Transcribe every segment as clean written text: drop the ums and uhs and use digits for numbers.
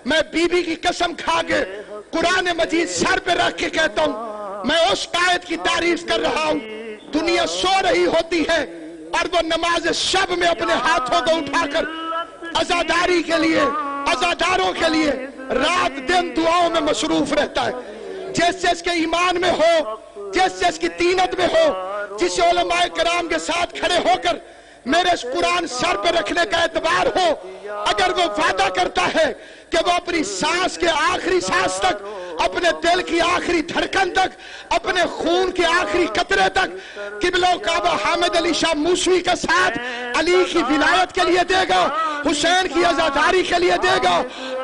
میں بیوی کی قسم کھا کے قرآن مجید سر پہ رکھ کے کہتا ہوں، میں اس قائد کی تعریف کر رہا ہوں، دنیا سو رہی ہوتی ہے اور وہ نماز شب میں اپنے ہاتھوں کو اٹھا کر عزاداری کے لیے، عزاداروں کے لیے رات دن دعاؤں میں مصروف رہتا ہے۔ جس کے ایمان میں ہو، جس کی تینت میں ہو، جس علماء کرام کے ساتھ کھڑے ہو کر میرے اس قرآن سر پہ رکھنے کا اعتبار ہو، اگر وہ وعدہ کرتا ہے کہ وہ اپنی سانس کے آخری سانس تک، اپنے دل کی آخری دھڑکن تک، اپنے خون کے آخری قطرے تک قبلہ و کعبہ حامد علی شاہ موسوی کا ساتھ علی کی ولایت کے لیے دے گا، حسین کی عزاداری کے لیے دے گا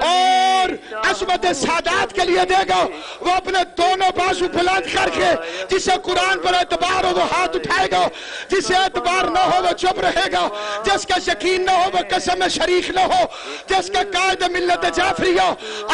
اور عصمت سادات کے لیے دے گا، وہ اپنے دونوں بازو بلند کر کے جسے قرآن پر اعتبار ہو وہ ہاتھ اٹھائے گا، جسے اعتبار نہ ہو وہ چپ رہے گا، جس کا یقین نہ ہو وہ قسم شریک نہ ہو، جس کا قائد ملت جعفریہ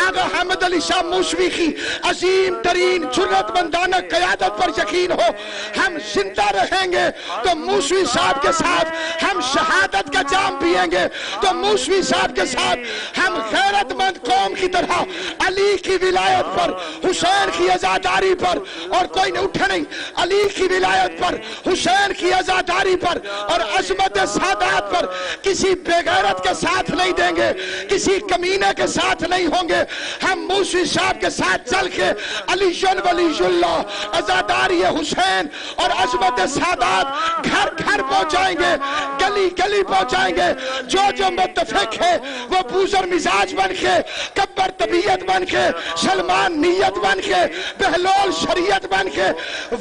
آغا حامد علی شاہ موسوی کی عظیم ترین جرأت مندانہ قیادت پر یقین ہو، ہم زندہ رہیں گے تو موسوی صاحب کے ساتھ ہم شہادت کا جام پیئیں گے، تو موسوی صاحب کے ساتھ ہم غیرت مند قوم کی طرح علی کی ولایت پر، حسین کی عزاداری پر، اور کوئی نہیں اٹھے نہیں، علی کی ولایت پر، حسین کی عزاداری پر اور عظمت سادات پر کسی بے غیرت کے ساتھ نہیں دیں گے، کسی کمینے کے ساتھ نہیں ہوں گے، ہم موسوی صاحب کے ساتھ چل کے علی ولی اللہ، عزاداری حسین اور عظمت سادات گھر گھر پہنچائیں گے، گلی گلی پہنچائیں گے، جو متفق ہے وہ بوزر مزاج بن کے، کبر طبیعت بن کے، سلمان نیت بن کے، بہلول شریعت بن کے،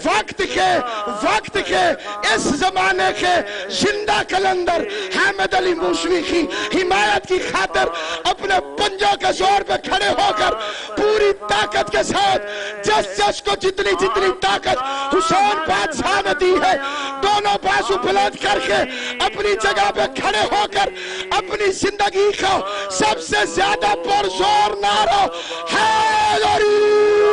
وقت کے اس زمانے کے زندہ کلندر حامد علی موسوی کی حمایت کی خاطر اپنے پنجوں کے زور پہ کھڑے ہو کر پوری طاقت کے ساتھ جس کو جتنی طاقت حسین بادشاہ نے دی ہے، دونوں بازو بلند کر کے اپنی جگہ پہ کھڑے ہو کر اپنی زندگی کا سب سے زیادہ پرزور نعرہ حیدری